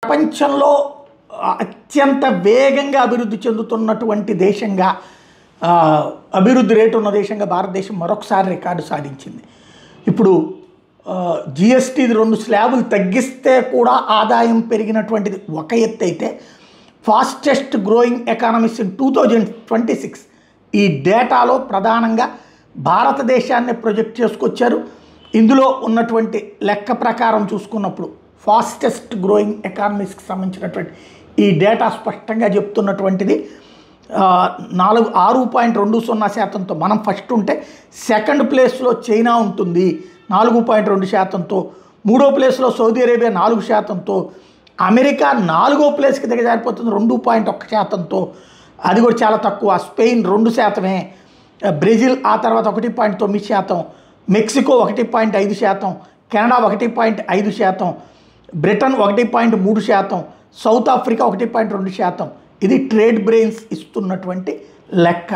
ప్రపంచంలో అత్యంత వేగంగా అభివృద్ధి చెందుతున్నటువంటి దేశంగా అభివృద్ధి రేటు ఉన్న దేశంగా భారతదేశం మరొకసారి రికార్డు సాధించింది. ఇప్పుడు జిఎస్టీ 2 స్లాబులు తగ్గిస్తే కూడా ఆదాయం పెరిగినటువంటిది ఒక ఎత్తు అయితే, ఫాస్టెస్ట్ గ్రోయింగ్ ఎకానమీస్ ఇన్ 2026 ఈ డేటాలో ప్రధానంగా భారతదేశాన్ని ప్రొజెక్ట్ చేసుకొచ్చారు. ఇందులో ఉన్నటువంటి లెక్క ప్రకారం చూసుకున్నప్పుడు ఫాస్టెస్ట్ గ్రోయింగ్ ఎకానమీస్కి సంబంధించినటువంటి ఈ డేటా స్పష్టంగా చెప్తున్నటువంటిది 6.20% మనం ఫస్ట్ ఉంటే, సెకండ్ ప్లేస్లో చైనా ఉంటుంది 4.2%, మూడో ప్లేస్లో సౌదీ అరేబియా 4%, అమెరికా 4వ ప్లేస్కి దిగజారిపోతుంది 2.1%, అది కూడా చాలా తక్కువ. స్పెయిన్ 2%, బ్రెజిల్ ఆ తర్వాత 1.9%, Mexico 1.5%, Canada 1.5%, Britain 1.3%, south Africa 1.2%. ఇది ట్రేడ్ బ్రెయిన్స్ ఇస్తున్నటువంటి లెక్క.